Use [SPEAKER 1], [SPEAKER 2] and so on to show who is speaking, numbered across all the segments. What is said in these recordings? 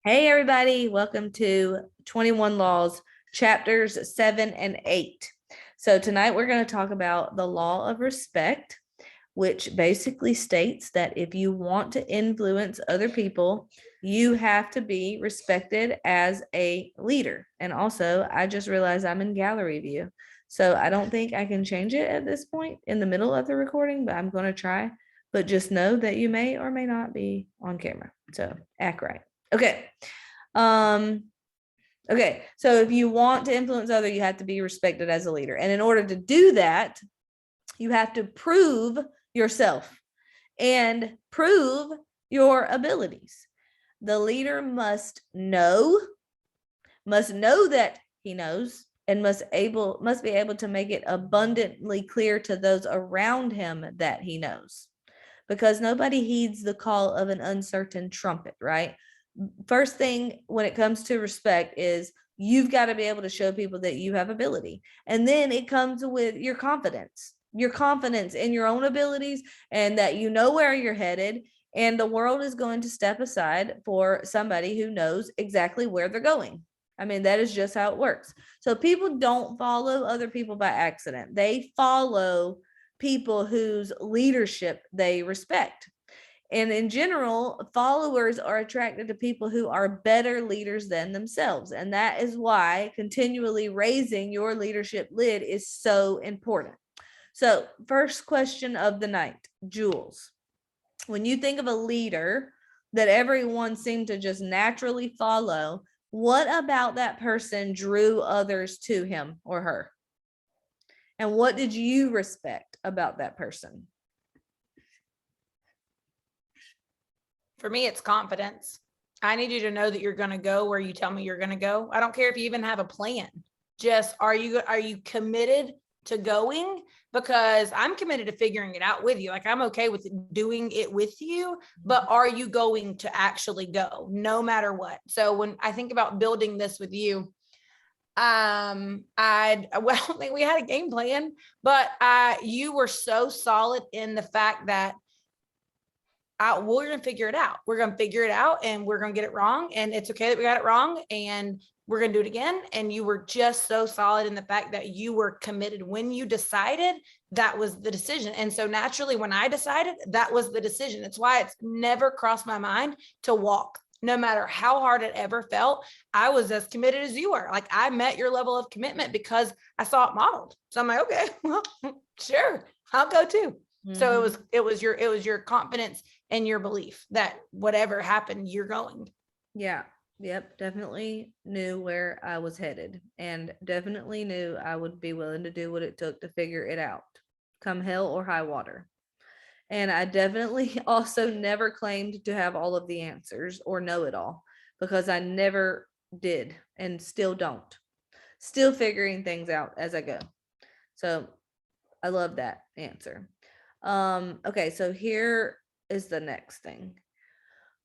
[SPEAKER 1] Hey, everybody. Welcome to 21 Laws, chapters 7 and 8. So, tonight we're going to talk about the law of respect, which basically states that if you want to influence other people, you have to be respected as a leader. And also, I just realized I'm in gallery view. So, I don't think I can change it at this point in the middle of the recording, but I'm going to try. But just know that you may or may not be on camera. So, act right. Okay. Um, okay. So if you want to influence others, you have to be respected as a leader. And in order to do that, you have to prove yourself and prove your abilities. The leader must know that he knows and must be able to make it abundantly clear to those around him that he knows. Because nobody heeds the call of an uncertain trumpet, right? First thing when it comes to respect is you've got to be able to show people that you have ability. And then it comes with your confidence in your own abilities and that you know where you're headed. And the world is going to step aside for somebody who knows exactly where they're going. I mean, that is just how it works. So people don't follow other people by accident. They follow people whose leadership they respect. And in general, followers are attracted to people who are better leaders than themselves. And that is why continually raising your leadership lid is so important. So, first question of the night, Jules. When you think of a leader that everyone seemed to just naturally follow, what about that person drew others to him or her? And what did you respect about that person?
[SPEAKER 2] For me, it's confidence. I need you to know that you're going to go where you tell me you're going to go. I don't care if you even have a plan. Just are you committed to going? Because I'm committed to figuring it out with you. Like I'm okay with doing it with you, but are you going to actually go no matter what? So when I think about building this with you, I don't think we had a game plan, but you were so solid in the fact that we're going to figure it out. We're going to figure it out and we're going to get it wrong. And it's okay that we got it wrong. And we're going to do it again. And you were just so solid in the fact that you were committed. When you decided, that was the decision. And so naturally, when I decided, that was the decision. It's why it's never crossed my mind to walk. No matter how hard it ever felt, I was as committed as you were. Like I met your level of commitment because I saw it modeled. So I'm like, okay, well, sure, I'll go too. Mm-hmm. So it was your confidence and your belief that whatever happened, you're going.
[SPEAKER 1] Yeah. Yep. Definitely knew where I was headed and definitely knew I would be willing to do what it took to figure it out, come hell or high water. And I definitely also never claimed to have all of the answers or know it all because I never did and still don't. Still figuring things out as I go. So I love that answer. Okay, so here is the next thing.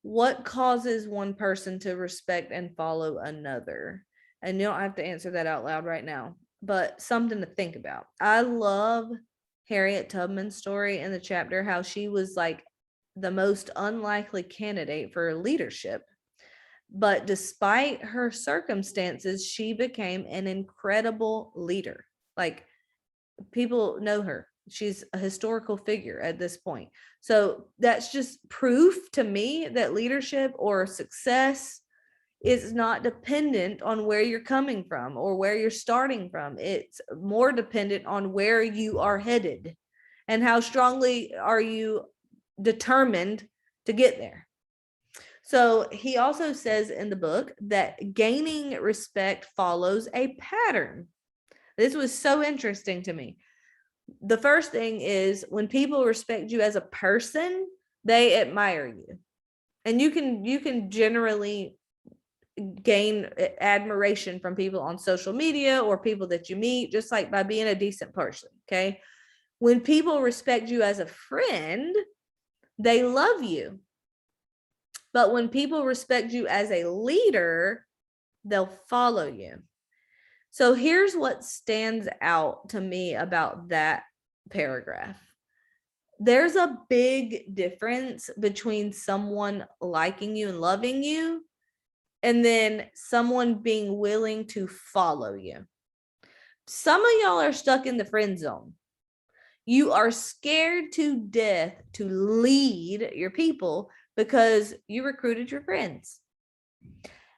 [SPEAKER 1] What causes one person to respect and follow another? And you don't have to answer that out loud right now, but something to think about. I love Harriet Tubman's story in the chapter, how she was like the most unlikely candidate for leadership. But despite her circumstances, she became an incredible leader. Like people know her. She's a historical figure at this point. So that's just proof to me that leadership or success is not dependent on where you're coming from or where you're starting from. It's more dependent on where you are headed and how strongly are you determined to get there. So he also says in the book that gaining respect follows a pattern. This was so interesting to me. The first thing is when people respect you as a person, they admire you. And you can generally gain admiration from people on social media or people that you meet, just like by being a decent person. Okay. When people respect you as a friend, they love you. But when people respect you as a leader, they'll follow you. So here's what stands out to me about that paragraph. There's a big difference between someone liking you and loving you and then someone being willing to follow you. Some of y'all are stuck in the friend zone. You are scared to death to lead your people because you recruited your friends.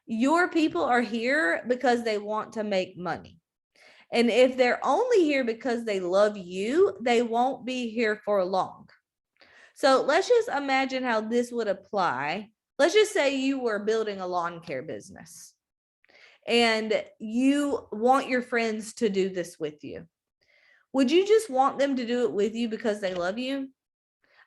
[SPEAKER 1] Your people are here because they want to make money. And if they're only here because they love you, they won't be here for long. So let's just imagine how this would apply. Let's just say you were building a lawn care business and you want your friends to do this with you. Would you just want them to do it with you because they love you?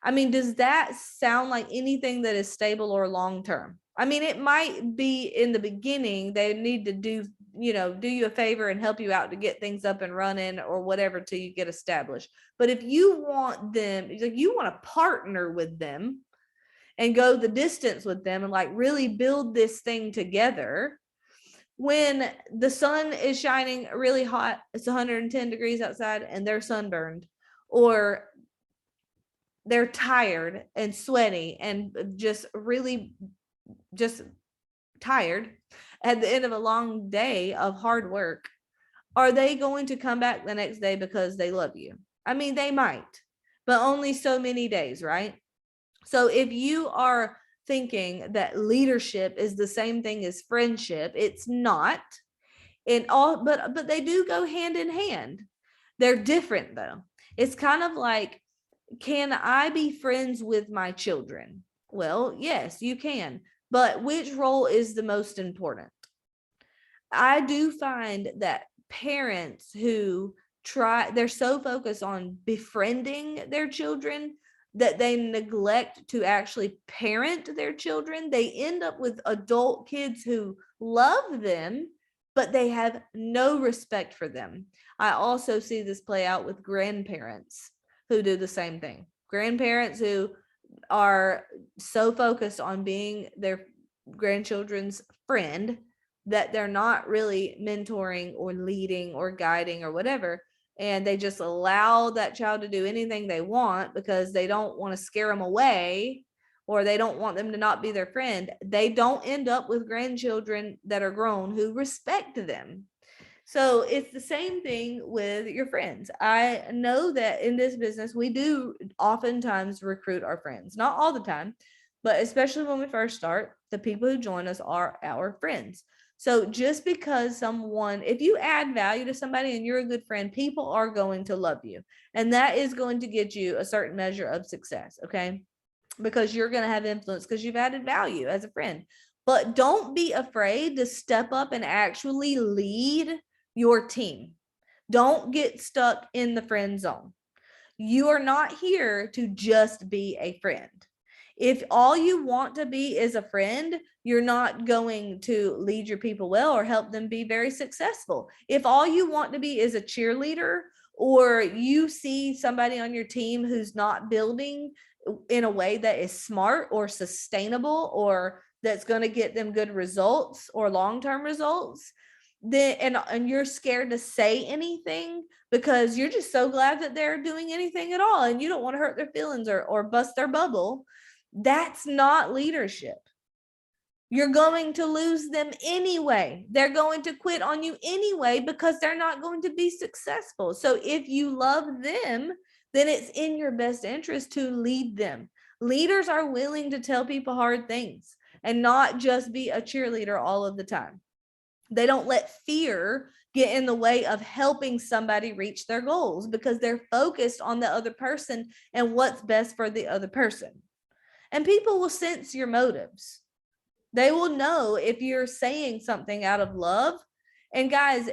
[SPEAKER 1] I mean, does that sound like anything that is stable or long term? I mean, it might be in the beginning, they need to do you a favor and help you out to get things up and running or whatever till you get established. But if you want them, like you want to partner with them and go the distance with them and like really build this thing together, when the sun is shining really hot, it's 110 degrees outside and they're sunburned, or they're tired and sweaty and just really just tired at the end of a long day of hard work, are they going to come back the next day because they love you? I mean, they might, but only so many days, right? So if you are thinking that leadership is the same thing as friendship, it's not. But they do go hand in hand. They're different though. It's kind of like, can I be friends with my children? Well, yes, you can. But which role is the most important? I do find that parents who they're so focused on befriending their children that they neglect to actually parent their children. They end up with adult kids who love them, but they have no respect for them. I also see this play out with grandparents who do the same thing. Grandparents who are so focused on being their grandchildren's friend that they're not really mentoring or leading or guiding or whatever. And they just allow that child to do anything they want because they don't want to scare them away or they don't want them to not be their friend. They don't end up with grandchildren that are grown who respect them. So it's the same thing with your friends. I know that in this business, we do oftentimes recruit our friends, not all the time, but especially when we first start, the people who join us are our friends. So just because if you add value to somebody and you're a good friend, people are going to love you. And that is going to get you a certain measure of success. Okay. Because you're going to have influence because you've added value as a friend. But don't be afraid to step up and actually lead your team. Don't get stuck in the friend zone. You are not here to just be a friend. If all you want to be is a friend, you're not going to lead your people well or help them be very successful. If all you want to be is a cheerleader, or you see somebody on your team who's not building in a way that is smart or sustainable or that's going to get them good results or long-term results, then and you're scared to say anything because you're just so glad that they're doing anything at all and you don't want to hurt their feelings or bust their bubble, that's not leadership. You're going to lose them anyway. They're going to quit on you anyway because they're not going to be successful. So if you love them, then it's in your best interest to lead them. Leaders are willing to tell people hard things and not just be a cheerleader all of the time. They don't let fear get in the way of helping somebody reach their goals because they're focused on the other person and what's best for the other person. And people will sense your motives. They will know if you're saying something out of love. And guys,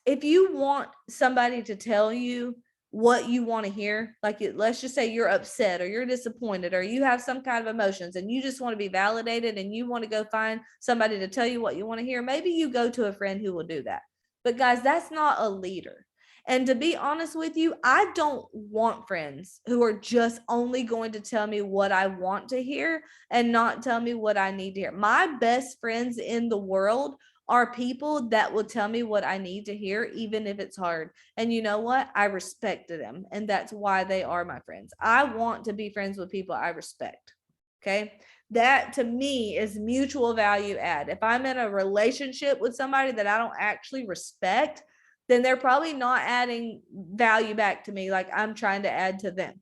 [SPEAKER 1] if you want somebody to tell you what you want to hear, like let's just say you're upset or you're disappointed or you have some kind of emotions and you just want to be validated and you want to go find somebody to tell you what you want to hear, maybe you go to a friend who will do that. But guys, that's not a leader. And to be honest with you, I don't want friends who are just only going to tell me what I want to hear and not tell me what I need to hear. My best friends in the world are people that will tell me what I need to hear, even if it's hard. And you know what? I respect them. And that's why they are my friends. I want to be friends with people I respect. Okay. That to me is mutual value add. If I'm in a relationship with somebody that I don't actually respect, then they're probably not adding value back to me like I'm trying to add to them.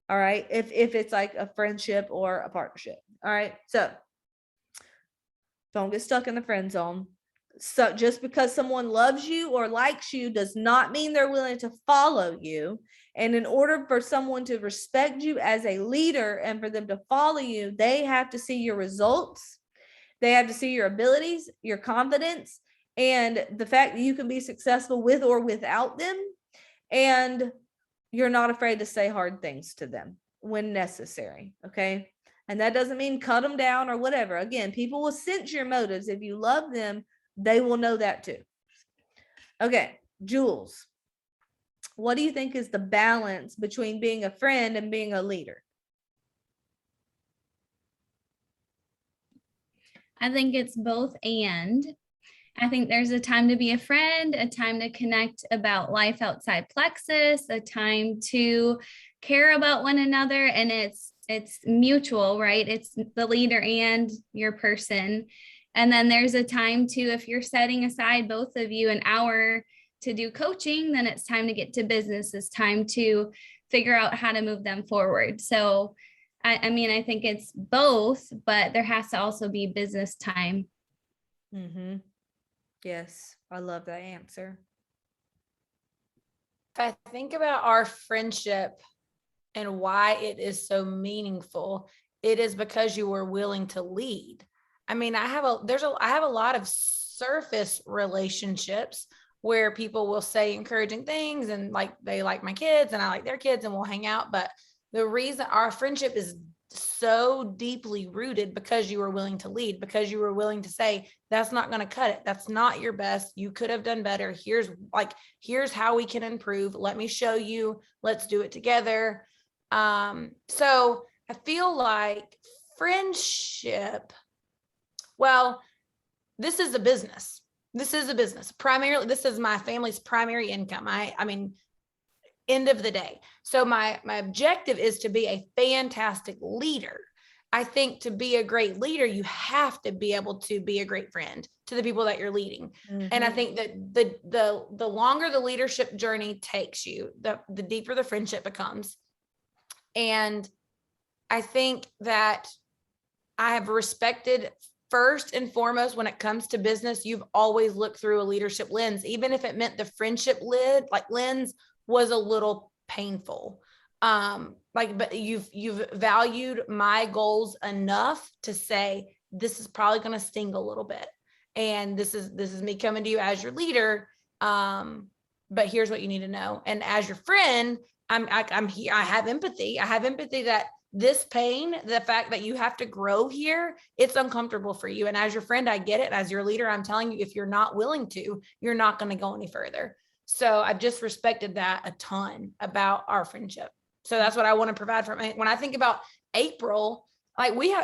[SPEAKER 1] All right. If it's like a friendship or a partnership. All right. So don't get stuck in the friend zone. So just because someone loves you or likes you does not mean they're willing to follow you. And in order for someone to respect you as a leader and for them to follow you, they have to see your results. They have to see your abilities, your confidence, and the fact that you can be successful with or without them. And you're not afraid to say hard things to them when necessary. Okay. And that doesn't mean cut them down or whatever. Again, people will sense your motives. If you love them, they will know that too. Okay, Jules, what do you think is the balance between being a friend and being a leader?
[SPEAKER 3] I think it's both and. I think there's a time to be a friend, a time to connect about life outside Plexus, a time to care about one another, and it's mutual, right? It's the leader and your person. And then there's a time to, if you're setting aside, both of you, an hour to do coaching, then it's time to get to business. It's time to figure out how to move them forward. So I mean, I think it's both, but there has to also be business time.
[SPEAKER 1] Mm-hmm. Yes, I love that answer.
[SPEAKER 2] If I think about our friendship and why it is so meaningful, it is because you were willing to lead. I mean, I have a lot of surface relationships where people will say encouraging things and like they like my kids and I like their kids and we'll hang out. But the reason our friendship is so deeply rooted because you were willing to lead, because you were willing to say, that's not going to cut it. That's not your best. You could have done better. Here's how we can improve. Let me show you. Let's do it together. So I feel like friendship, well, this is a business. This is a business. Primarily, this is my family's primary income. I mean, end of the day. So my objective is to be a fantastic leader. I think to be a great leader, you have to be able to be a great friend to the people that you're leading. Mm-hmm. And I think that the longer the leadership journey takes you, the deeper the friendship becomes. And I think that I have respected, first and foremost, when it comes to business, you've always looked through a leadership lens, even if it meant the friendship lens was a little painful. But you've valued my goals enough to say, this is probably going to sting a little bit. And this is me coming to you as your leader. But here's what you need to know. And as your friend, I'm here. I have empathy. I have empathy that this pain, the fact that you have to grow here, it's uncomfortable for you. And as your friend, I get it. As your leader, I'm telling you, if you're not willing to, you're not going to go any further. So I've just respected that a ton about our friendship. So that's what I want to provide for me. When I think about April,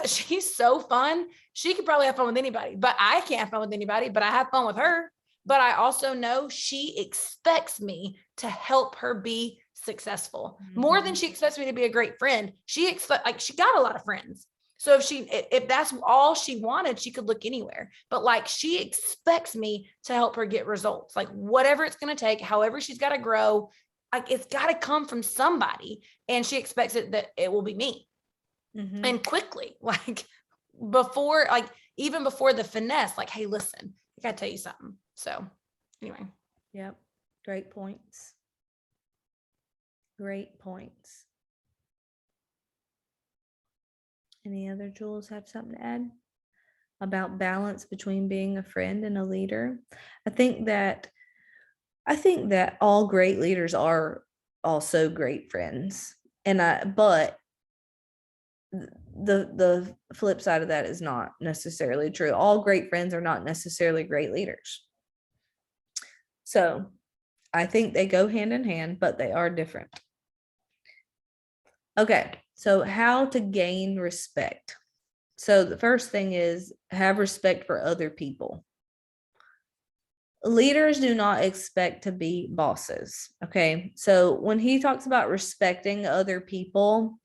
[SPEAKER 2] she's so fun. She could probably have fun with anybody, but I can't have fun with anybody, but I have fun with her. But I also know she expects me to help her be successful more than she expects me to be a great friend. She got a lot of friends. So if that's all she wanted, she could look anywhere, but she expects me to help her get results, whatever it's going to take, however she's got to grow, it's got to come from somebody. And she expects that it will be me. Mm-hmm. And quickly, even before the finesse, hey, listen, I got to tell you something. So anyway.
[SPEAKER 1] Yep. Great points. Great points. Any other Jules have something to add about balance between being a friend and a leader? I think that all great leaders are also great friends. But the flip side of that is not necessarily true. All great friends are not necessarily great leaders. So I think they go hand in hand, but they are different. Okay, so how to gain respect. So the first thing is have respect for other people. Leaders do not expect to be bosses. Okay, so when he talks about respecting other people,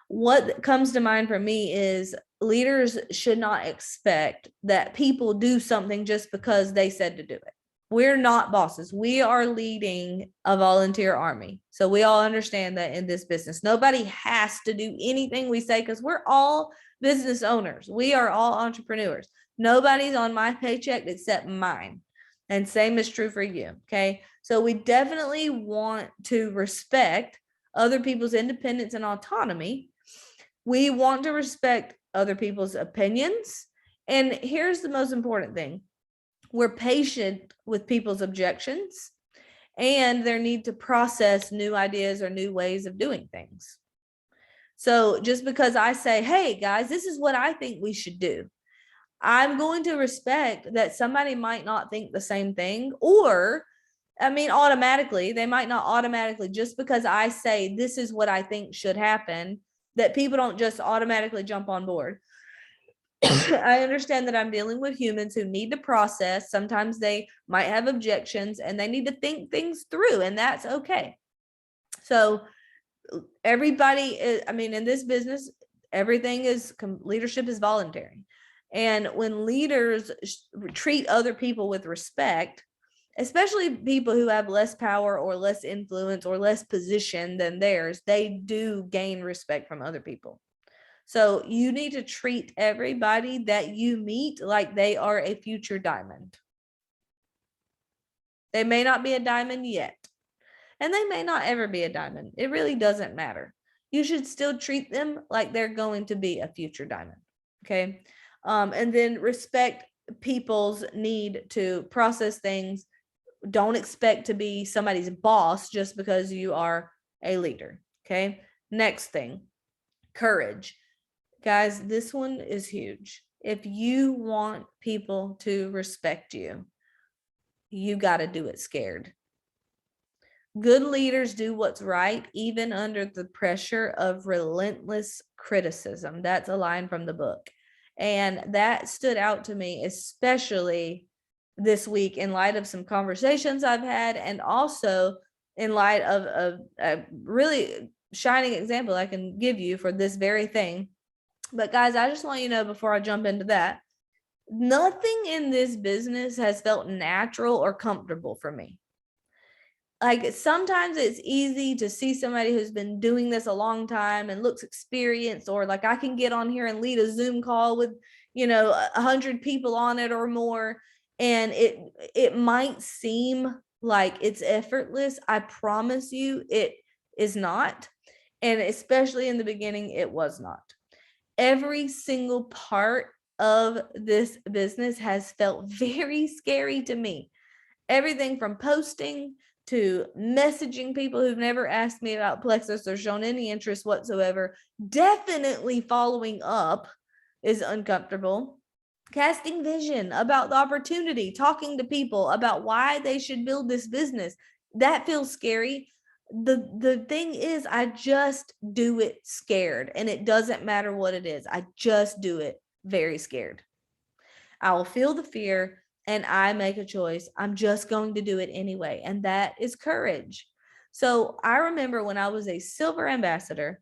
[SPEAKER 1] what comes to mind for me is leaders should not expect that people do something just because they said to do it. We're not bosses. We are leading a volunteer army. So we all understand that in this business, nobody has to do anything we say because we're all business owners. We are all entrepreneurs. Nobody's on my paycheck except mine. And same is true for you. Okay. So we definitely want to respect other people's independence and autonomy. We want to respect other people's opinions. And here's the most important thing. We're patient with people's objections and their need to process new ideas or new ways of doing things. So just because I say, hey guys, this is what I think we should do, I'm going to respect that somebody might not think the same thing, or automatically, they might not automatically, just because I say this is what I think should happen, that people don't just automatically jump on board. I understand that I'm dealing with humans who need to process. Sometimes they might have objections and they need to think things through, and that's okay. So everybody is, in this business, everything is, leadership is voluntary. And when leaders treat other people with respect, especially people who have less power or less influence or less position than theirs, they do gain respect from other people. So you need to treat everybody that you meet like they are a future diamond. They may not be a diamond yet, and they may not ever be a diamond. It really doesn't matter. You should still treat them like they're going to be a future diamond. Okay. And then respect people's need to process things. Don't expect to be somebody's boss just because you are a leader. Okay. Next thing, courage. Guys, this one is huge. If you want people to respect you, you got to do it scared. Good leaders do what's right, even under the pressure of relentless criticism. That's a line from the book. And that stood out to me, especially this week, in light of some conversations I've had, and also in light of a really shining example I can give you for this very thing. But guys, I just want you to know before I jump into that, nothing in this business has felt natural or comfortable for me. Like, sometimes it's easy to see somebody who's been doing this a long time and looks experienced, or like I can get on here and lead a Zoom call with 100 people on it or more, and it might seem like it's effortless. I promise you it is not. And especially in the beginning, it was not. Every single part of this business has felt very scary to me. Everything from posting to messaging people who've never asked me about Plexus or shown any interest whatsoever. Definitely following up is uncomfortable. Casting vision about the opportunity, talking to people about why they should build this business, that feels scary. The thing is, I just do it scared, and it doesn't matter what it is. I just do it very scared. I will feel the fear and I make a choice. I'm just going to do it anyway. And that is courage. So I remember when I was a silver ambassador,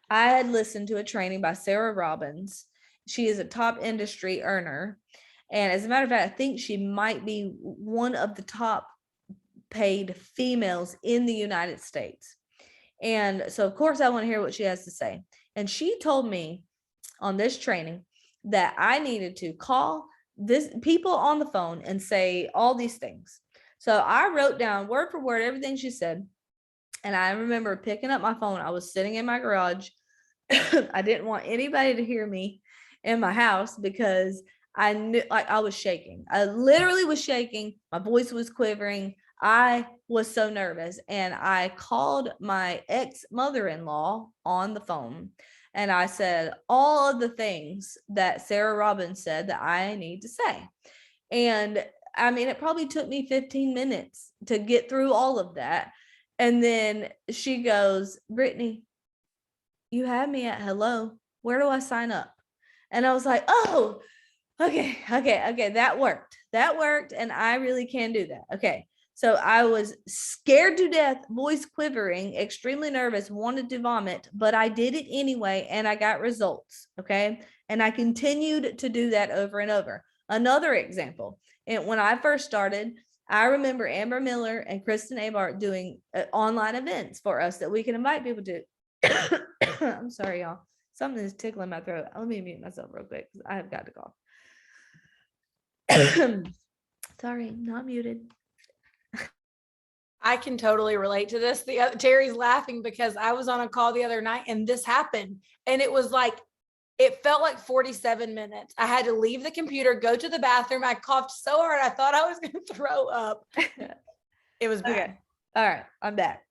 [SPEAKER 1] I had listened to a training by Sarah Robbins. She is a top industry earner. And as a matter of fact, I think she might be one of the top paid females in the United States. And so, of course, I want to hear what she has to say. And she told me on this training that I needed to call this people on the phone and say all these things. So I wrote down word for word everything she said. And I remember picking up my phone. I was sitting in my garage. I didn't want anybody to hear me in my house because I knew, like, I was shaking. I literally was shaking. My voice was quivering. I was so nervous. And I called my ex-mother-in-law on the phone. And I said all of the things that Sarah Robbins said that I need to say. And it probably took me 15 minutes to get through all of that. And then she goes, Brittany, you have me at hello. Where do I sign up? And I was like, oh, okay. That worked. And I really can do that. Okay. So I was scared to death, voice quivering, extremely nervous, wanted to vomit, but I did it anyway and I got results. Okay. And I continued to do that over and over. Another example, and when I first started, I remember Amber Miller and Kristen Abart doing online events for us that we can invite people to. I'm sorry, y'all. Something is tickling my throat. Let me mute myself real quick because I have got to cough. Sorry, not muted.
[SPEAKER 2] I can totally relate to this. Terry's laughing because I was on a call the other night and this happened. And it was like, it felt like 47 minutes. I had to leave the computer, go to the bathroom. I coughed so hard, I thought I was going to throw up. It was bad.
[SPEAKER 1] Okay. All right. I'm back.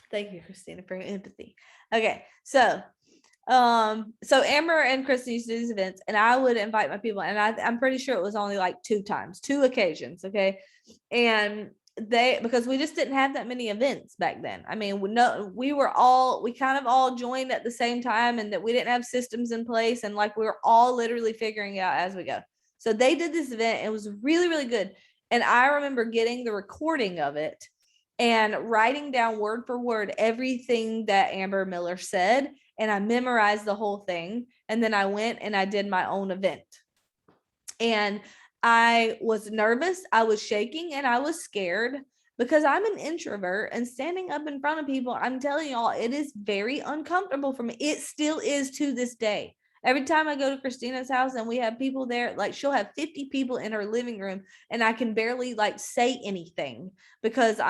[SPEAKER 1] Thank you, Christina, for your empathy. Okay. So Amber and Kristen used to do these events and I would invite my people, and I'm pretty sure it was only like 2 occasions. Okay. And because we just didn't have that many events back then. I mean, we kind of all joined at the same time, and that we didn't have systems in place, and like we were all literally figuring it out as we go. So they did this event. It was really, really good. And I remember getting the recording of it and writing down word for word everything that Amber Miller said. And I memorized the whole thing. And then I went and I did my own event. And I was nervous, I was shaking, and I was scared because I'm an introvert, and standing up in front of people, I'm telling y'all, it is very uncomfortable for me. It still is to this day. Every time I go to Christina's house and we have people there, like she'll have 50 people in her living room and I can barely like say anything because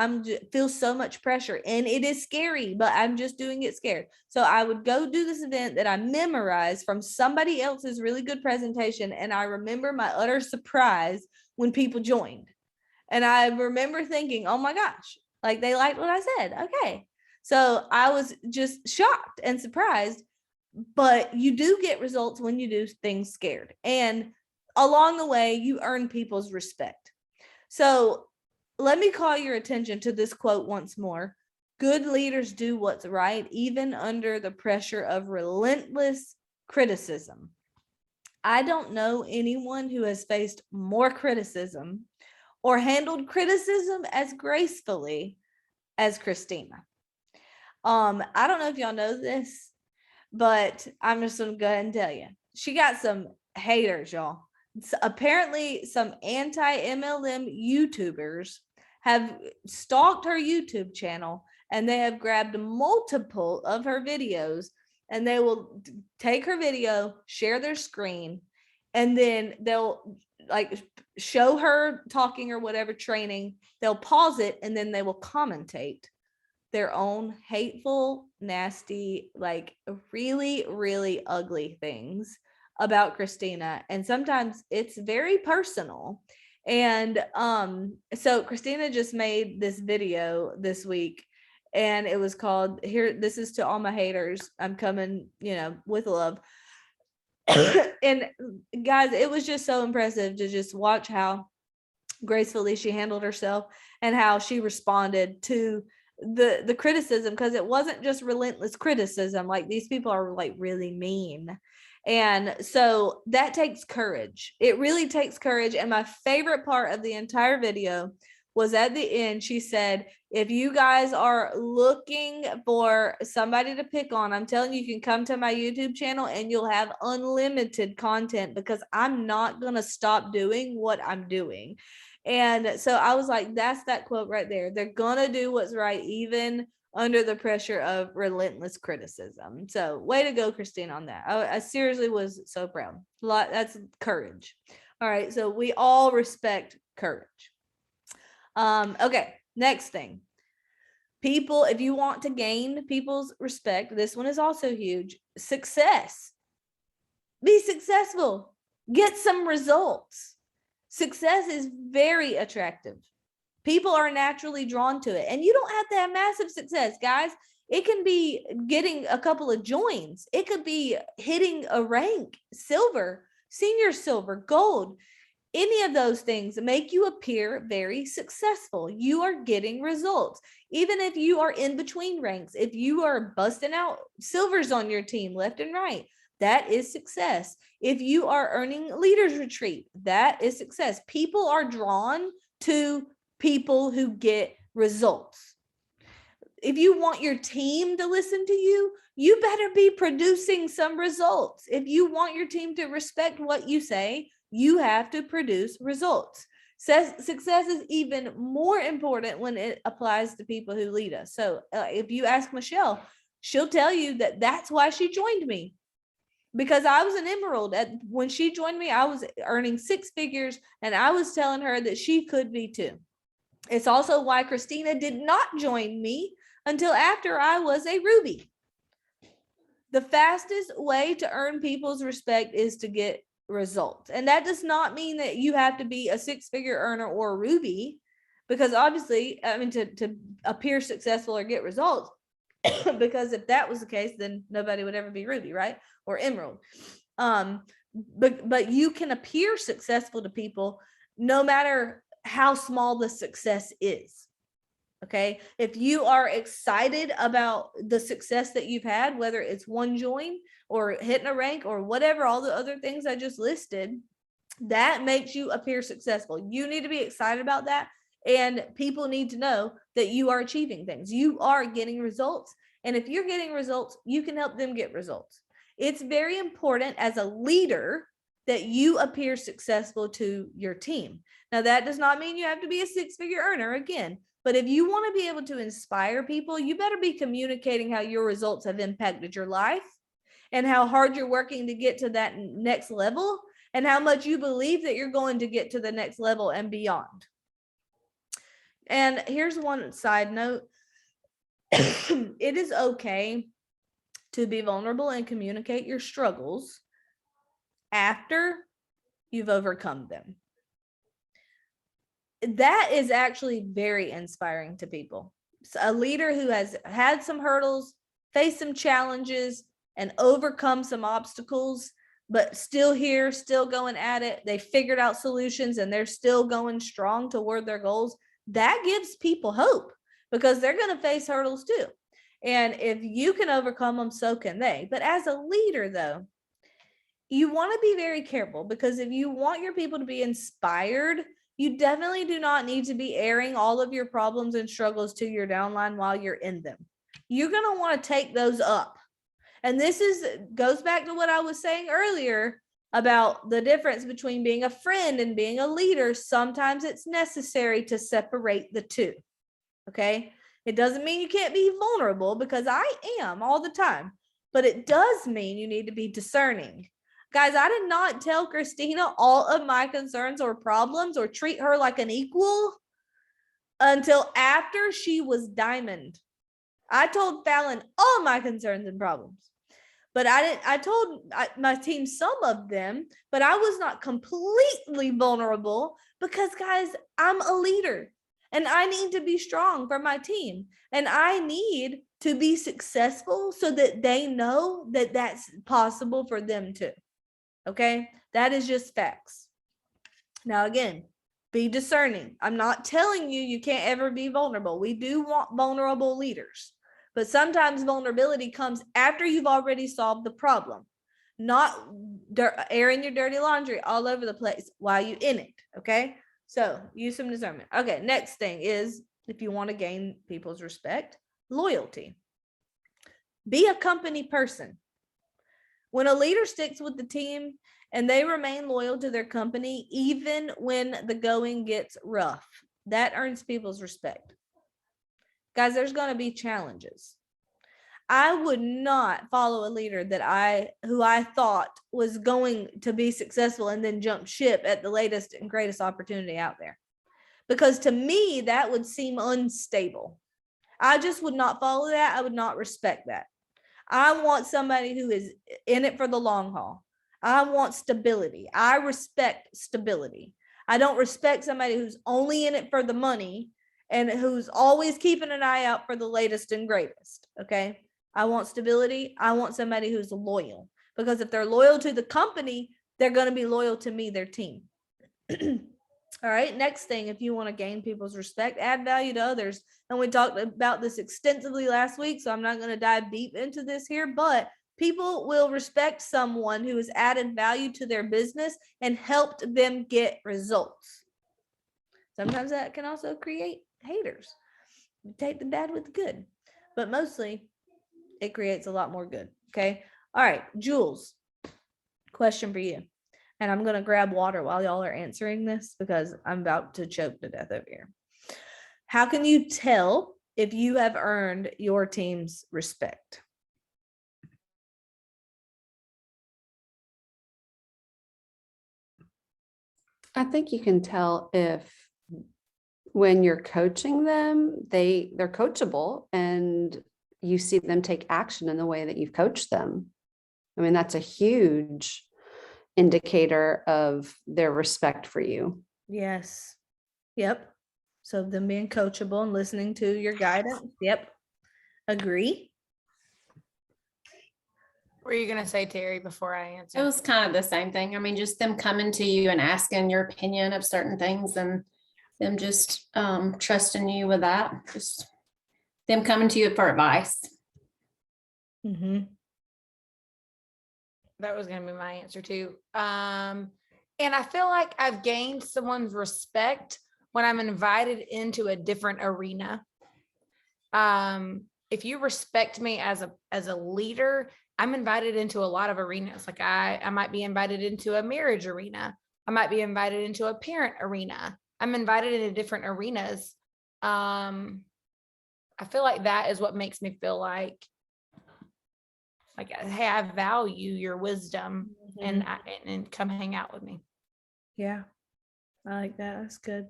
[SPEAKER 1] feel so much pressure, and it is scary, but I'm just doing it scared. So I would go do this event that I memorized from somebody else's really good presentation. And I remember my utter surprise when people joined. And I remember thinking, oh my gosh, like they liked what I said. Okay. So I was just shocked and surprised. But you do get results when you do things scared. And along the way, you earn people's respect. So let me call your attention to this quote once more. Good leaders do what's right, even under the pressure of relentless criticism. I don't know anyone who has faced more criticism or handled criticism as gracefully as Christina. I don't know if y'all know this, but I'm just going to go ahead and tell you. She got some haters, y'all. Apparently, some anti-MLM YouTubers have stalked her YouTube channel, and they have grabbed multiple of her videos, and they will take her video, share their screen, and then they'll like show her talking or whatever training. They'll pause it, and then they will commentate their own hateful, nasty, like really, really ugly things about Christina. And sometimes it's very personal. And so Christina just made this video this week, and it was called This is to all my haters. I'm coming, with love. And guys, it was just so impressive to just watch how gracefully she handled herself and how she responded to the criticism, because it wasn't just relentless criticism. Like, these people are like really mean. And so that takes courage. It really takes courage. And my favorite part of the entire video was at the end. She said, if you guys are looking for somebody to pick on, I'm telling you, you can come to my YouTube channel and you'll have unlimited content, because I'm not going to stop doing what I'm doing. And so I was like, that's that quote right there. They're going to do what's right, even under the pressure of relentless criticism. So way to go, Christine, on that. I seriously was so proud. That's courage. All right. So we all respect courage. Okay. Next thing. People, if you want to gain people's respect, this one is also huge. Success. Be successful. Get some results. Success is very attractive. People are naturally drawn to it. And you don't have to have massive success, guys. It can be getting a couple of joins. It could be hitting a rank, silver, senior silver, gold. Any of those things make you appear very successful. You are getting results. Even if you are in between ranks, if you are busting out silvers on your team left and right, that is success. If you are earning leaders retreat, that is success. People are drawn to people who get results. If you want your team to listen to you, you better be producing some results. If you want your team to respect what you say, you have to produce results. Success is even more important when it applies to people who lead us. So if you ask Michelle, she'll tell you that that's why she joined me. Because I was an emerald. When she joined me, I was earning 6 figures, and I was telling her that she could be too. It's also why Christina did not join me until after I was a Ruby. The fastest way to earn people's respect is to get results. And that does not mean that you have to be a 6-figure earner or a Ruby, because obviously, I mean, to appear successful or get results, because if that was the case, then nobody would ever be Ruby, right? Or Emerald. But you can appear successful to people no matter how small the success is. Okay. If you are excited about the success that you've had, whether it's one join or hitting a rank or whatever, all the other things I just listed, that makes you appear successful. You need to be excited about that. And people need to know that you are achieving things. You are getting results. And if you're getting results, you can help them get results. It's very important as a leader that you appear successful to your team. Now, that does not mean you have to be a 6-figure earner again, but if you want to be able to inspire people, you better be communicating how your results have impacted your life and how hard you're working to get to that next level and how much you believe that you're going to get to the next level and beyond. And here's one side note. It is okay to be vulnerable and communicate your struggles after you've overcome them. That is actually very inspiring to people. So a leader who has had some hurdles, faced some challenges, and overcome some obstacles, but still here, still going at it. They figured out solutions and they're still going strong toward their goals. That gives people hope because they're going to face hurdles too. And if you can overcome them, so can they. But as a leader, though, you want to be very careful, because if you want your people to be inspired, you definitely do not need to be airing all of your problems and struggles to your downline while you're in them. You're going to want to take those up. And this goes back to what I was saying earlier about the difference between being a friend and being a leader. Sometimes it's necessary to separate the two. Okay. It doesn't mean you can't be vulnerable, because I am all the time, but it does mean you need to be discerning. Guys, I did not tell Christina all of my concerns or problems or treat her like an equal until after she was diamond. I told Fallon all my concerns and problems, but I told my team some of them, but I was not completely vulnerable because, guys, I'm a leader and I need to be strong for my team, and I need to be successful so that they know that that's possible for them too. Okay, that is just facts. Now, again, be discerning. I'm not telling you you can't ever be vulnerable. We do want vulnerable leaders, but sometimes vulnerability comes after you've already solved the problem, not airing your dirty laundry all over the place while you're in it. Okay, so use some discernment. Okay, next thing is, if you want to gain people's respect, loyalty. Be a company person. When a leader sticks with the team and they remain loyal to their company, even when the going gets rough, that earns people's respect. Guys, there's going to be challenges. I would not follow a leader who I thought was going to be successful and then jump ship at the latest and greatest opportunity out there. Because to me, that would seem unstable. I just would not follow that. I would not respect that. I want somebody who is in it for the long haul. I want stability. I respect stability. I don't respect somebody who's only in it for the money and who's always keeping an eye out for the latest and greatest. Okay. I want stability. I want somebody who's loyal, because if they're loyal to the company, they're going to be loyal to me, their team. All right. Next thing, if you want to gain people's respect, add value to others. And we talked about this extensively last week, so I'm not going to dive deep into this here, but people will respect someone who has added value to their business and helped them get results. Sometimes that can also create haters. You take the bad with the good, but mostly it creates a lot more good. Okay. All right, Jules, question for you. And I'm going to grab water while y'all are answering this because I'm about to choke to death over here. How can you tell if you have earned your team's respect?
[SPEAKER 4] I think you can tell if when you're coaching them, they're coachable and you see them take action in the way that you've coached them. I mean, that's a huge indicator of their respect for you.
[SPEAKER 1] Yes. Yep. So them being coachable and listening to your guidance. Yep. Agree.
[SPEAKER 2] What are you going to say, Terry, before I
[SPEAKER 5] It
[SPEAKER 2] answer?
[SPEAKER 5] was kind of the same thing. I mean, just them coming to you and asking your opinion of certain things and them just trusting you with that. Just them coming to you for advice.
[SPEAKER 1] Mm-hmm.
[SPEAKER 2] That was going to be my answer too. And I feel like I've gained someone's respect when I'm invited into a different arena. If you respect me as a leader, I'm invited into a lot of arenas. Like I might be invited into a marriage arena. I might be invited into a parent arena. I'm invited into different arenas. I feel like that is what makes me feel like, hey, I value your wisdom and come hang out with me.
[SPEAKER 1] Yeah. I like that. That's good.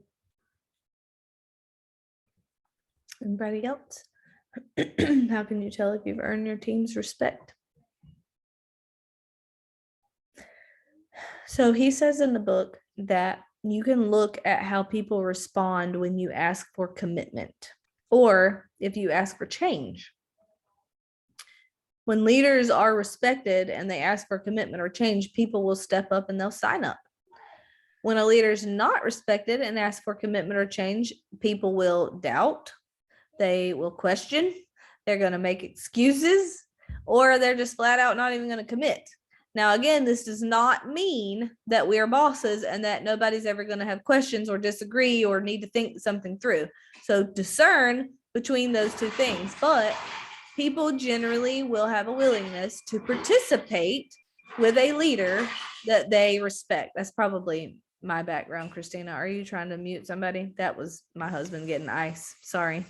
[SPEAKER 1] Anybody else? How can you tell if you've earned your team's respect? So he says in the book that you can look at how people respond when you ask for commitment or if you ask for change. When leaders are respected and they ask for commitment or change, people will step up and they'll sign up. When a leader is not respected and asks for commitment or change, people will doubt, they will question, they're going to make excuses, or they're just flat out not even going to commit. Now, again, this does not mean that we are bosses and that nobody's ever going to have questions or disagree or need to think something through. So discern between those two things. But people generally will have a willingness to participate with a leader that they respect. That's probably my background. Christina, are you trying to mute somebody? That was my husband getting ice. Sorry.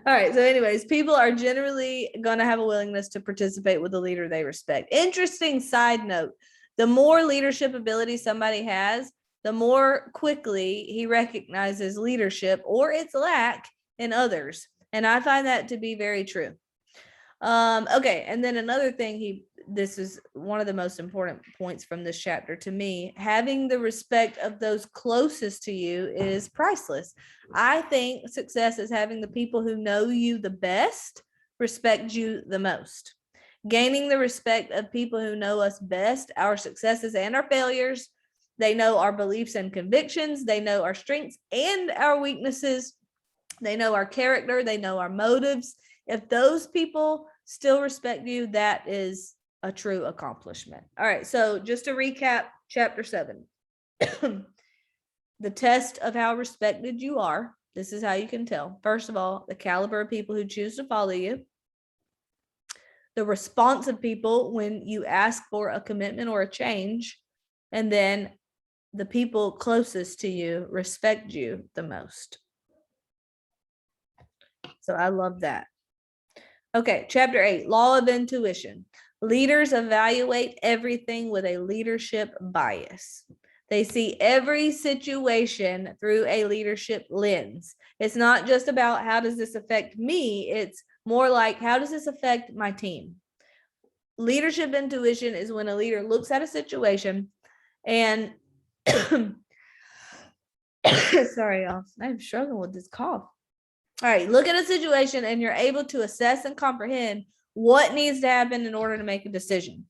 [SPEAKER 1] All right. So anyways, people are generally going to have a willingness to participate with the leader they respect. Interesting side note. The more leadership ability somebody has, the more quickly he recognizes leadership or its lack in others. And I find that to be very true. Okay. And then another thing this is one of the most important points from this chapter to me. Having the respect of those closest to you is priceless. I think success is having the people who know you the best respect you the most. Gaining the respect of people who know us best, our successes and our failures. They know our beliefs and convictions. They know our strengths and our weaknesses. They know our character. They know our motives. If those people still respect you, that is a true accomplishment. All right. So just to recap, chapter 7, the test of how respected you are. This is how you can tell. First of all, the caliber of people who choose to follow you, the response of people when you ask for a commitment or a change, and then the people closest to you respect you the most. So I love that. Okay, chapter 8, law of intuition. Leaders evaluate everything with a leadership bias. They see every situation through a leadership lens. It's not just about how does this affect me? It's more like how does this affect my team? Leadership intuition is when a leader looks at a situation and sorry, y'all. I'm struggling with this cough. All right, look at a situation and you're able to assess and comprehend what needs to happen in order to make a decision.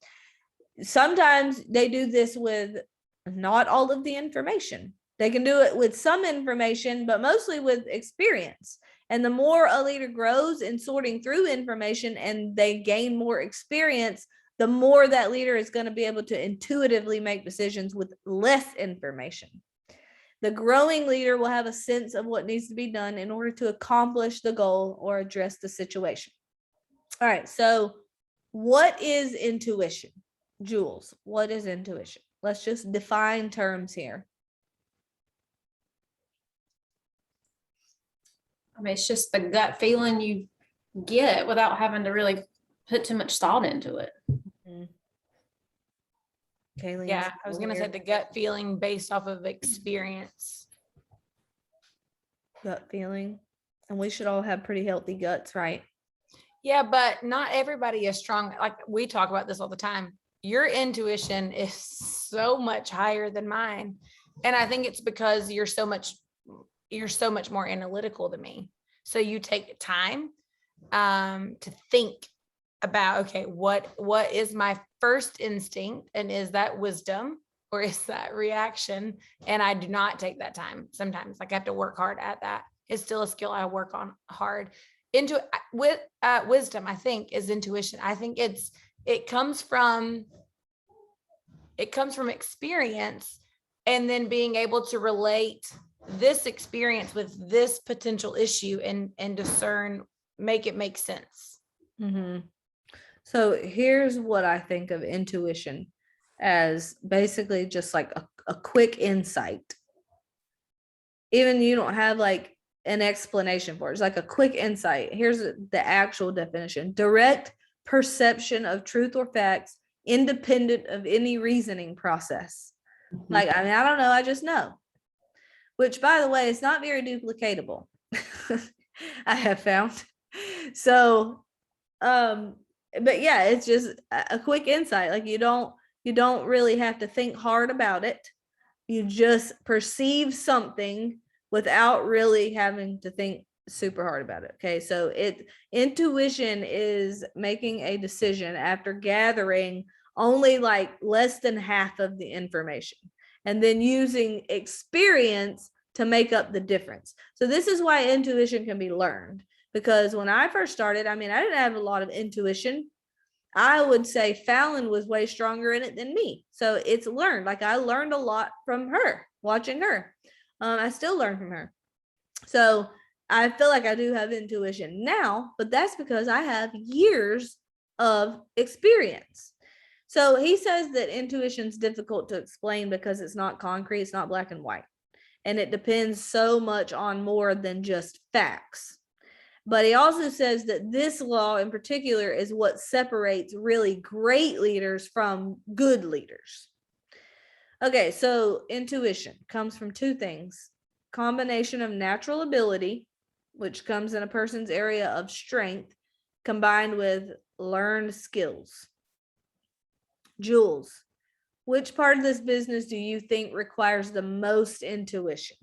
[SPEAKER 1] Sometimes they do this with not all of the information. They can do it with some information, but mostly with experience. And the more a leader grows in sorting through information and they gain more experience, the more that leader is going to be able to intuitively make decisions with less information. The growing leader will have a sense of what needs to be done in order to accomplish the goal or address the situation. All right, so what is intuition? Jules, what is intuition? Let's just define terms here.
[SPEAKER 5] I mean, it's just the gut feeling you get without having to really put too much thought into it.
[SPEAKER 1] Kayleen,
[SPEAKER 2] Yeah, I was going to say the gut feeling based off of experience.
[SPEAKER 1] gut feeling. And we should all have pretty healthy guts, right?
[SPEAKER 2] Yeah, but not everybody is strong. Like we talk about this all the time. Your intuition is so much higher than mine. And I think it's because you're so much more analytical than me. So you take time to think about, okay, what is my first instinct, and is that wisdom or is that reaction? And I do not take that time sometimes. Like I have to work hard at that. It's still a skill I work on hard. Wisdom, I think, is intuition. I think it comes from experience, and then being able to relate this experience with this potential issue and discern, make it make sense.
[SPEAKER 1] Mm-hmm. So here's what I think of intuition as: basically just like a quick insight. Even you don't have like an explanation for it. It's like a quick insight. Here's the actual definition: direct perception of truth or facts independent of any reasoning process. Like, I mean, I don't know, I just know. Which, by the way, is not very duplicatable. I have found. So, but yeah, it's just a quick insight. Like you don't really have to think hard about it. You just perceive something without really having to think super hard about it. Okay, so intuition is making a decision after gathering only like less than half of the information, and then using experience to make up the difference. So this is why intuition can be learned, because when I first started, I mean, I didn't have a lot of intuition. I would say Fallon was way stronger in it than me. So it's learned. Like I learned a lot from her, watching her. I still learn from her. So I feel like I do have intuition now, but that's because I have years of experience. So he says that intuition is difficult to explain because it's not concrete, it's not black and white. And it depends so much on more than just facts. But he also says that this law in particular is what separates really great leaders from good leaders. Okay, so intuition comes from two things: combination of natural ability, which comes in a person's area of strength, combined with learned skills. Jules, which part of this business do you think requires the most intuition?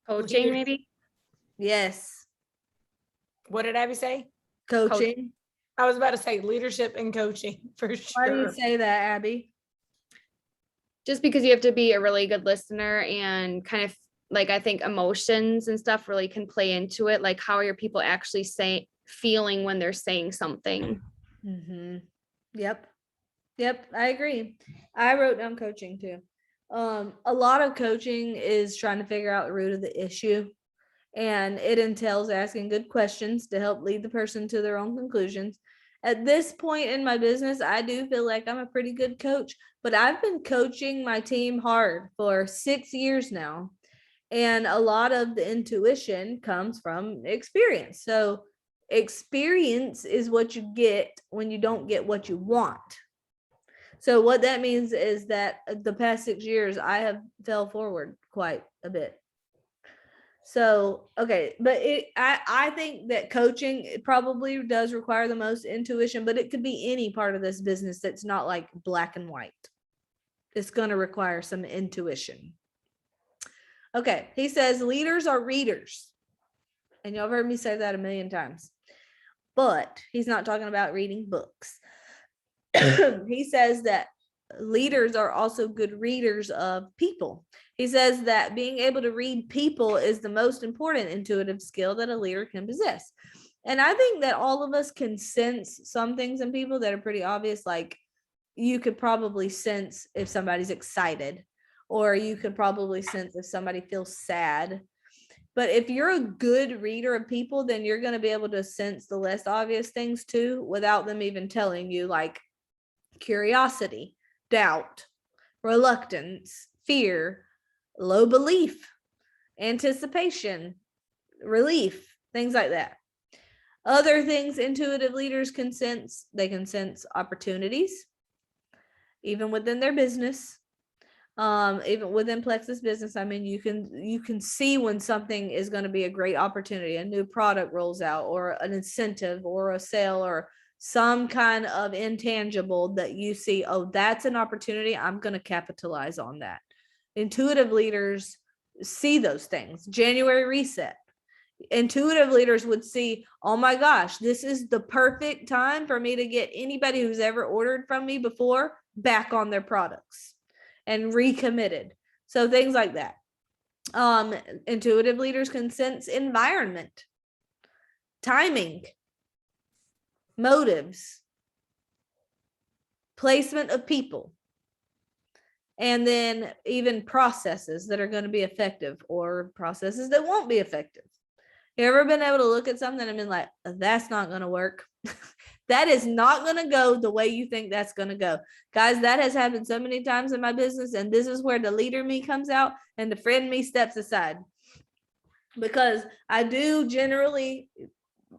[SPEAKER 6] Coaching, maybe?
[SPEAKER 1] Yes.
[SPEAKER 2] What did Abby say?
[SPEAKER 1] Coaching.
[SPEAKER 2] I was about to say leadership and coaching for sure.
[SPEAKER 1] Why do you say that, Abby?
[SPEAKER 6] Just because you have to be a really good listener, and kind of like, I think emotions and stuff really can play into it. Like, how are your people actually feeling when they're saying something?
[SPEAKER 1] Mm-hmm. Yep, I agree. I wrote down coaching too. A lot of coaching is trying to figure out the root of the issue, and it entails asking good questions to help lead the person to their own conclusions. At this point in my business, I do feel like I'm a pretty good coach, but I've been coaching my team hard for 6 years now. And a lot of the intuition comes from experience. So experience is what you get when you don't get what you want. So what that means is that the past 6 years, I have fell forward quite a bit. So, okay, but I think that coaching, it probably does require the most intuition, but it could be any part of this business that's not like black and white. It's going to require some intuition. Okay, he says leaders are readers. And y'all have heard me say that a million times. But he's not talking about reading books. He says that leaders are also good readers of people. He says that being able to read people is the most important intuitive skill that a leader can possess. And I think that all of us can sense some things in people that are pretty obvious. Like you could probably sense if somebody's excited, or you could probably sense if somebody feels sad. But if you're a good reader of people, then you're going to be able to sense the less obvious things too, without them even telling you, like curiosity, doubt, reluctance, fear, low belief, anticipation, relief, things like that. Other things intuitive leaders can sense, they can sense opportunities, even within their business. Even within Plexus business, I mean, you can see when something is going to be a great opportunity, a new product rolls out, or an incentive, or a sale, or some kind of intangible that you see, oh, that's an opportunity, I'm going to capitalize on that. Intuitive leaders see those things. January reset. Intuitive leaders would see, oh my gosh, this is the perfect time for me to get anybody who's ever ordered from me before back on their products and recommitted. So things like that. Intuitive leaders can sense environment, timing, motives, placement of people, and then even processes that are going to be effective or processes that won't be effective. You ever been able to look at something and been like, that's not going to work? That is not going to go the way you think that's going to go. Guys, that has happened so many times in my business. And this is where the leader me comes out and the friend me steps aside. Because I do generally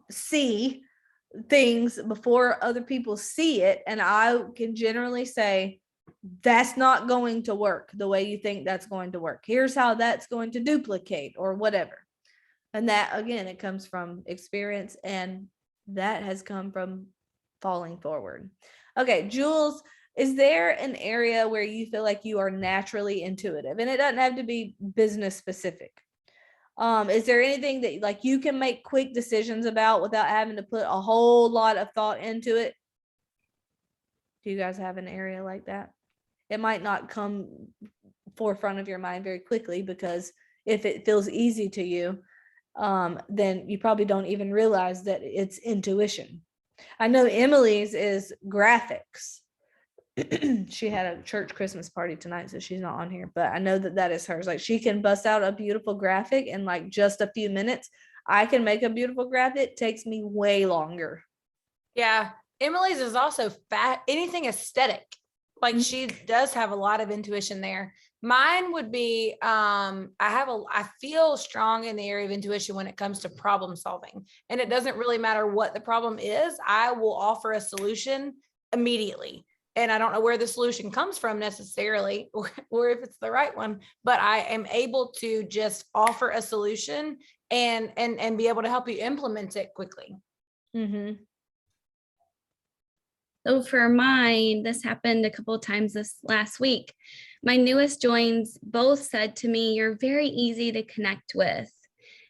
[SPEAKER 1] see things before other people see it. And I can generally say, that's not going to work the way you think that's going to work. Here's how that's going to duplicate or whatever. And that, again, it comes from experience, and that has come from falling forward. Okay, Jules, is there an area where you feel like you are naturally intuitive? And it doesn't have to be business specific. Is there anything that like you can make quick decisions about without having to put a whole lot of thought into it? Do you guys have an area like that? It might not come forefront of your mind very quickly, because if it feels easy to you, then you probably don't even realize that it's intuition. I know Emily's is graphics. She had a church Christmas party tonight, so she's not on here, but I know that is hers. Like, she can bust out a beautiful graphic in like just a few minutes. I can make a beautiful graphic. It takes me way longer.
[SPEAKER 2] Yeah. Emily's is also anything aesthetic. Like, she does have a lot of intuition there. Mine would be, I feel strong in the area of intuition when it comes to problem solving. And it doesn't really matter what the problem is. I will offer a solution immediately. And I don't know where the solution comes from necessarily, or if it's the right one, but I am able to just offer a solution and be able to help you implement it quickly.
[SPEAKER 1] Mm-hmm.
[SPEAKER 3] So for mine, this happened a couple of times this last week. My newest joins both said to me, you're very easy to connect with.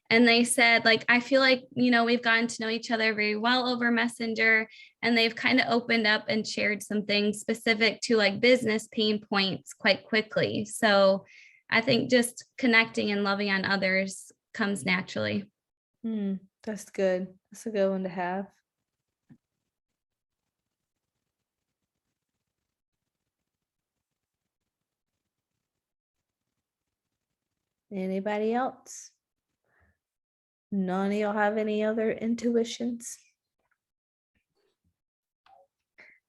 [SPEAKER 3] And they said, like, I feel like, we've gotten to know each other very well over Messenger, and they've kind of opened up and shared some things specific to like business pain points quite quickly. So I think just connecting and loving on others comes naturally.
[SPEAKER 1] That's good. That's a good one to have. Anybody else? None of y'all have any other intuitions?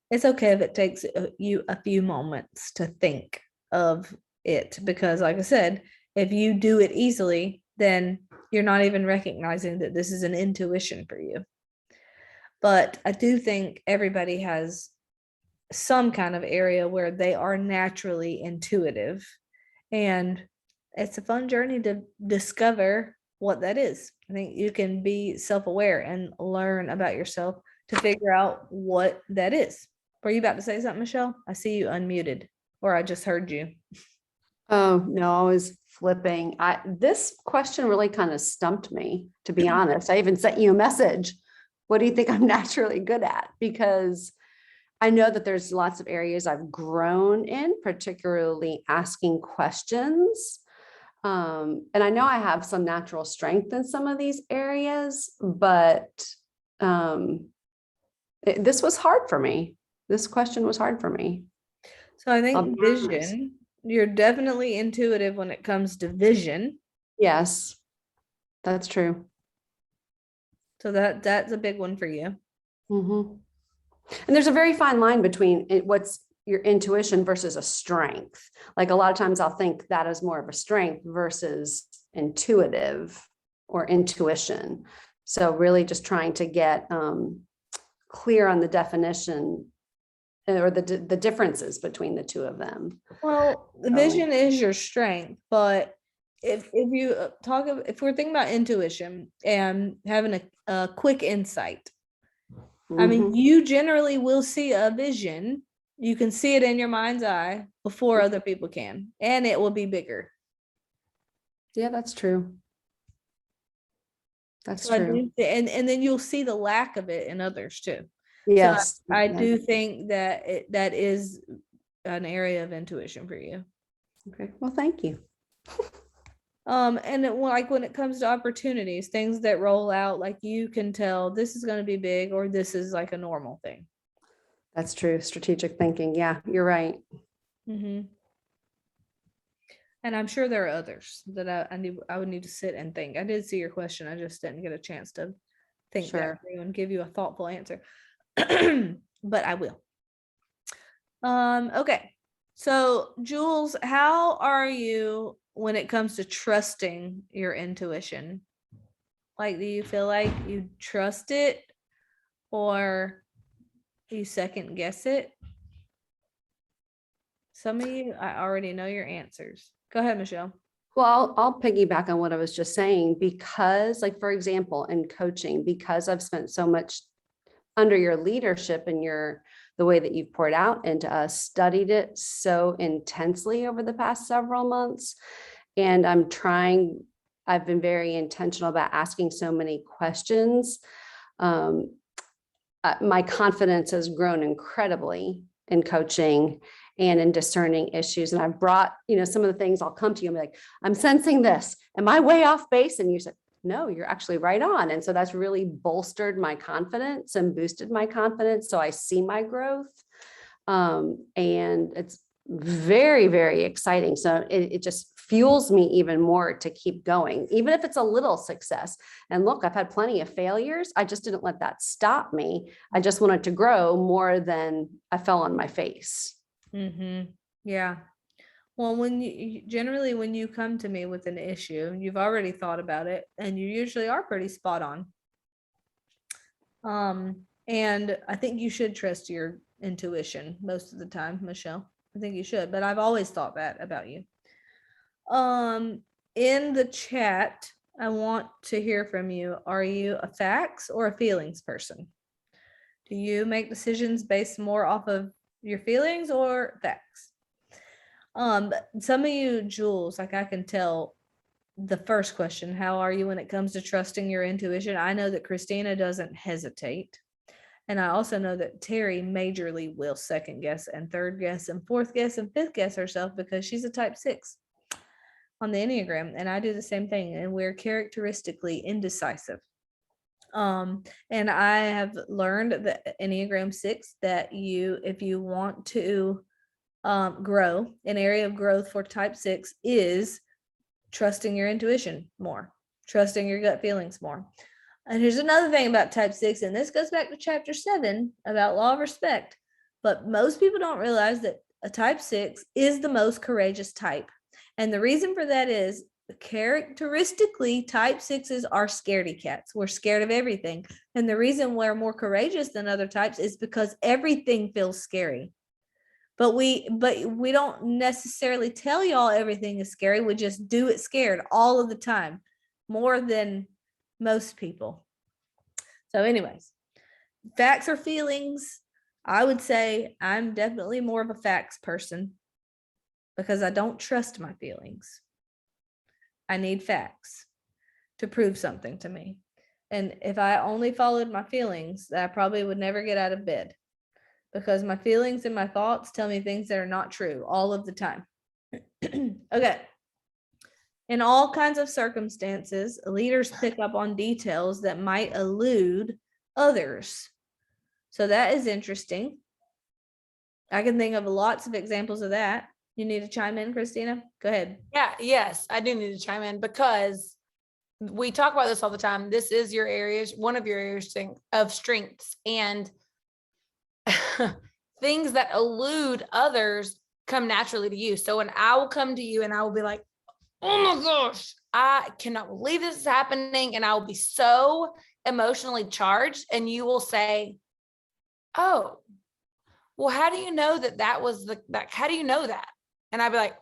[SPEAKER 1] It's okay if it takes you a few moments to think of it, because like I said, if you do it easily, then you're not even recognizing that this is an intuition for you. But I do think everybody has some kind of area where they are naturally intuitive, and it's a fun journey to discover what that is. I think you can be self-aware and learn about yourself to figure out what that is. Were you about to say something, Michelle? I see you unmuted, or I just heard you.
[SPEAKER 4] Oh, no, I was flipping. This question really kind of stumped me, to be honest. I even sent you a message. What do you think I'm naturally good at? Because I know that there's lots of areas I've grown in, particularly asking questions. And I know I have some natural strength in some of these areas, but this was hard for me. This question was hard for me.
[SPEAKER 1] So I
[SPEAKER 4] I'll
[SPEAKER 1] think
[SPEAKER 4] be honest.
[SPEAKER 1] vision, you're definitely intuitive when it comes to vision.
[SPEAKER 4] Yes, that's true.
[SPEAKER 1] So that's a big one for you.
[SPEAKER 4] Mhm. And there's a very fine line between what's your intuition versus a strength. Like a lot of times I'll think that is more of a strength versus intuitive or intuition. So really just trying to get clear on the definition or the differences between the two of them.
[SPEAKER 1] Well, the vision is your strength, but if you if we're thinking about intuition and having a quick insight, I mean,
[SPEAKER 4] Mhm.
[SPEAKER 1] you generally will see a vision. You can see it in your mind's eye before other people can, and it will be bigger.
[SPEAKER 4] Yeah, that's true. That's
[SPEAKER 1] So I
[SPEAKER 4] true.
[SPEAKER 1] do, and then you'll see the lack of it in others too.
[SPEAKER 4] Yes.
[SPEAKER 1] So I
[SPEAKER 4] Yeah.
[SPEAKER 1] do think that that is an area of intuition for you.
[SPEAKER 4] Okay. Well, thank you.
[SPEAKER 1] And like when it comes to opportunities, things that roll out, like you can tell this is going to be big or this is like a normal thing.
[SPEAKER 4] That's true. Strategic thinking. Yeah, you're right.
[SPEAKER 1] And I'm sure there are others that I would need to sit and think. I did see your question. I just didn't get a chance to think
[SPEAKER 4] Sure.
[SPEAKER 1] that through and give you a thoughtful answer. But I will. Okay. So Jules, how are you when it comes to trusting your intuition? Like, do you feel like you trust it or you second guess it? Some of you, I already know your answers. Go ahead, Michelle.
[SPEAKER 4] Well, I'll piggyback on what I was just saying because, like, for example, in coaching, because I've spent so much under your leadership and the way that you've poured out into us, studied it so intensely over the past several months. And I've been very intentional about asking so many questions. My confidence has grown incredibly in coaching and in discerning issues. And I've brought, some of the things I'll come to you and be like, I'm sensing this. Am I way off base? And you said, no, you're actually right on. And so that's really bolstered my confidence and boosted my confidence. So I see my growth. And it's very, very exciting. So it just fuels me even more to keep going, even if it's a little success. And look, I've had plenty of failures. I just didn't let that stop me. I just wanted to grow more than I fell on my face.
[SPEAKER 1] Yeah. Well, when you come to me with an issue, you've already thought about it and you usually are pretty spot on. And I think you should trust your intuition most of the time, Michelle. I think you should, but I've always thought that about you. In the chat, I want to hear from you. Are you a facts or a feelings person? Do you make decisions based more off of your feelings or facts? Some of you, Jules, like I can tell the first question, how are you when it comes to trusting your intuition? I know that Christina doesn't hesitate. And I also know that Terry majorly will second guess and third guess and fourth guess and fifth guess herself because she's a type 6 on the Enneagram. And I do the same thing. And we're characteristically indecisive. And I have learned that Enneagram 6 that if you want to grow, an area of growth for type 6 is trusting your intuition more, trusting your gut feelings more. And here's another thing about type 6, and this goes back to chapter 7 about law of respect. But most people don't realize that a type 6 is the most courageous type. And the reason for that is characteristically type 6s are scaredy cats. We're scared of everything. And the reason we're more courageous than other types is because everything feels scary. But we don't necessarily tell y'all everything is scary. We just do it scared all of the time, more than most people. So anyways, facts or feelings, I would say I'm definitely more of a facts person because I don't trust my feelings. I need facts to prove something to me. And if I only followed my feelings, I probably would never get out of bed because my feelings and my thoughts tell me things that are not true all of the time. Okay. In all kinds of circumstances, leaders pick up on details that might elude others. So that is interesting. I can think of lots of examples of that. You need to chime in, Christina? Go ahead.
[SPEAKER 2] Yeah, yes, I do need to chime in because we talk about this all the time. This is your areas, one of your areas of strengths, and things that elude others come naturally to you. So when I will come to you and I will be like, oh my gosh, I cannot believe this is happening. And I will be so emotionally charged. And you will say, oh, well, how do you know that was how do you know that? And I'd be like,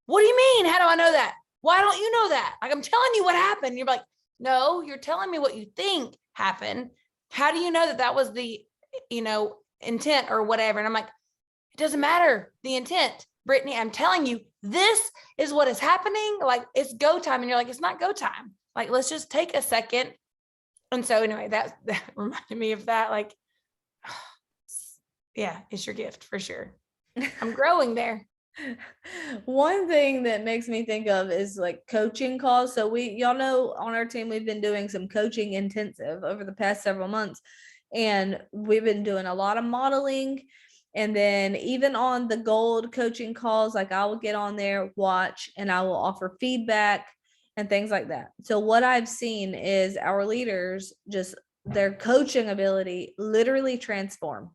[SPEAKER 2] what do you mean? How do I know that? Why don't you know that? Like, I'm telling you what happened. You're like, no, you're telling me what you think happened. How do you know that was the, intent or whatever? And I'm like, it doesn't matter the intent, Brittany. I'm telling you, this is what is happening. Like, it's go time. And you're like, it's not go time. Like, let's just take a second. And so anyway, that reminded me of that. Like, yeah, it's your gift for sure. I'm growing there.
[SPEAKER 1] One thing that makes me think of is like coaching calls. So y'all know on our team, we've been doing some coaching intensive over the past several months, and we've been doing a lot of modeling. And then even on the gold coaching calls, like I will get on there, watch, and I will offer feedback and things like that. So what I've seen is our leaders, just their coaching ability literally transform.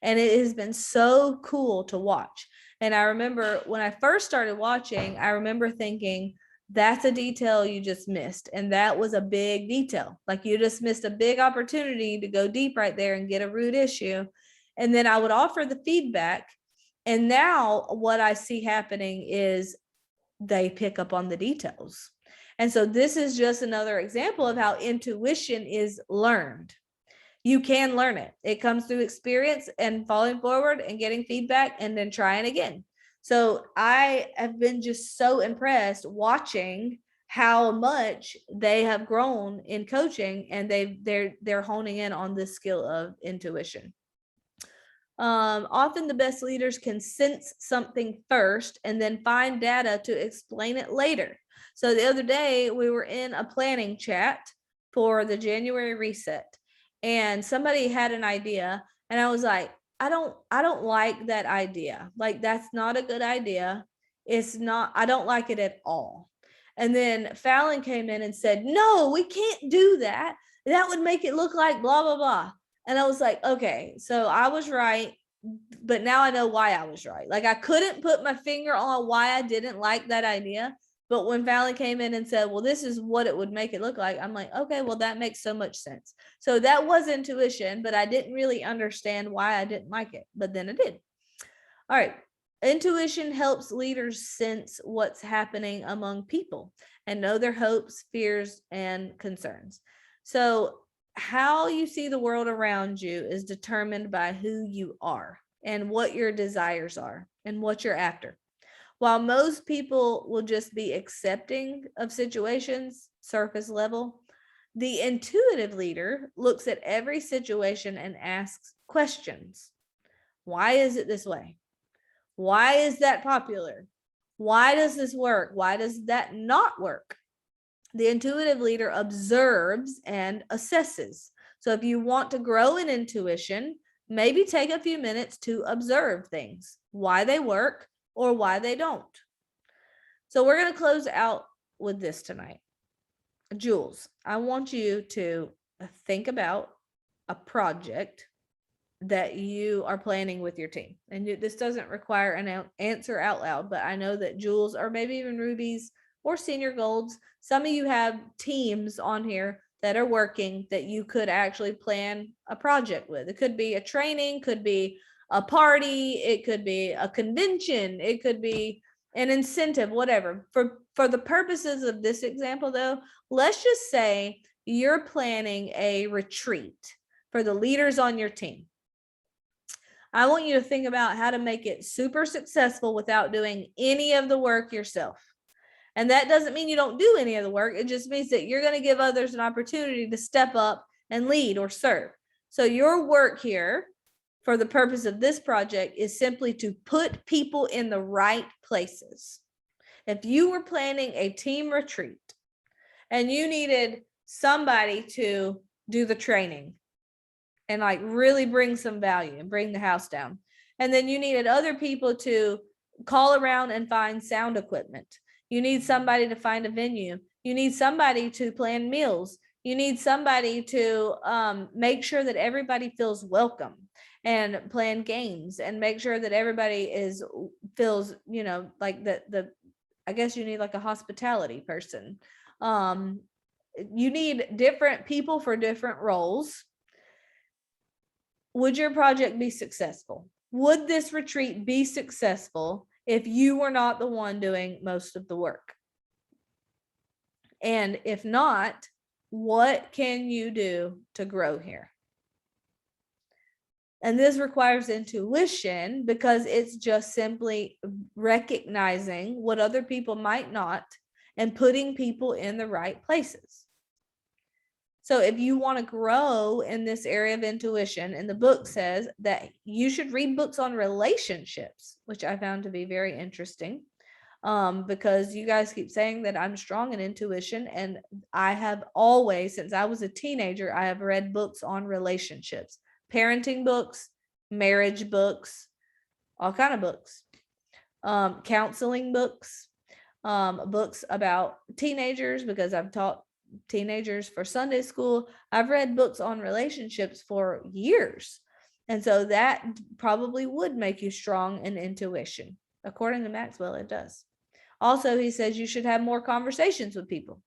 [SPEAKER 1] And it has been so cool to watch. And I remember when I first started watching, I remember thinking, that's a detail you just missed. And that was a big detail. Like, you just missed a big opportunity to go deep right there and get a root issue. And then I would offer the feedback. And now what I see happening is they pick up on the details. And so this is just another example of how intuition is learned. You can learn it. It comes through experience and falling forward and getting feedback and then trying again. So I have been just so impressed watching how much they have grown in coaching, and they're honing in on this skill of intuition. Often the best leaders can sense something first and then find data to explain it later. So the other day we were in a planning chat for the January reset, and somebody had an idea, and I was like, I don't like that idea. Like, that's not a good idea. I don't like it at all. And then Fallon came in and said, no, we can't do that. That would make it look like blah, blah, blah. And I was like, okay, so I was right, but now I know why I was right. Like, I couldn't put my finger on why I didn't like that idea. But when Fallon came in and said, well, this is what it would make it look like, I'm like, okay, well, that makes so much sense. So that was intuition, but I didn't really understand why I didn't like it, but then I did. All right. Intuition helps leaders sense what's happening among people and know their hopes, fears, and concerns. So how you see the world around you is determined by who you are and what your desires are and what you're after. While most people will just be accepting of situations, surface level, the intuitive leader looks at every situation and asks questions. Why is it this way? Why is that popular? Why does this work? Why does that not work? The intuitive leader observes and assesses. So if you want to grow in intuition, maybe take a few minutes to observe things, why they work or why they don't. So we're going to close out with this tonight. Jules, I want you to think about a project that you are planning with your team. And this doesn't require an answer out loud, but I know that Jules, or maybe even Ruby's or Senior Golds, some of you have teams on here that are working that you could actually plan a project with. It could be a training, could be a party, it could be a convention, it could be an incentive, whatever. For the purposes of this example though, let's just say you're planning a retreat for the leaders on your team. I want you to think about how to make it super successful without doing any of the work yourself. And that doesn't mean you don't do any of the work. It just means that you're going to give others an opportunity to step up and lead or serve. So your work here for the purpose of this project is simply to put people in the right places. If you were planning a team retreat and you needed somebody to do the training and like really bring some value and bring the house down, And then you needed other people to call around and find sound equipment. You need somebody to find a venue. You need somebody to plan meals. You need somebody to make sure that everybody feels welcome and plan games and make sure that everybody feels, like I guess you need like a hospitality person. You need different people for different roles. Would your project be successful? Would this retreat be successful if you were not the one doing most of the work? And if not, what can you do to grow here? And this requires intuition because it's just simply recognizing what other people might not and putting people in the right places. So if you want to grow in this area of intuition, and the book says that you should read books on relationships, which I found to be very interesting, because you guys keep saying that I'm strong in intuition, and I have always, since I was a teenager, I have read books on relationships, parenting books, marriage books, all kind of books, counseling books, books about teenagers, because I've taught teenagers for Sunday school. I've read books on relationships for years. And so that probably would make you strong in intuition. According to Maxwell, it does. Also, he says you should have more conversations with people.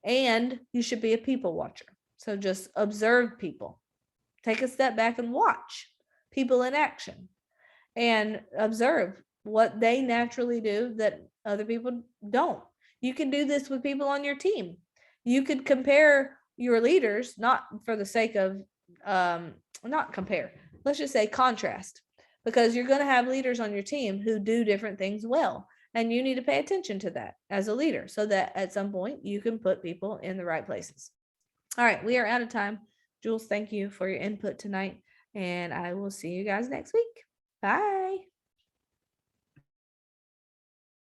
[SPEAKER 1] And you should be a people watcher. So just observe people. Take a step back and watch people in action and observe what they naturally do that other people don't. You can do this with people on your team. You could compare your leaders, not for the sake of, not compare, let's just say contrast, because you're going to have leaders on your team who do different things well. And you need to pay attention to that as a leader so that at some point you can put people in the right places. All right, we are out of time. Jules, thank you for your input tonight. And I will see you guys next week. Bye.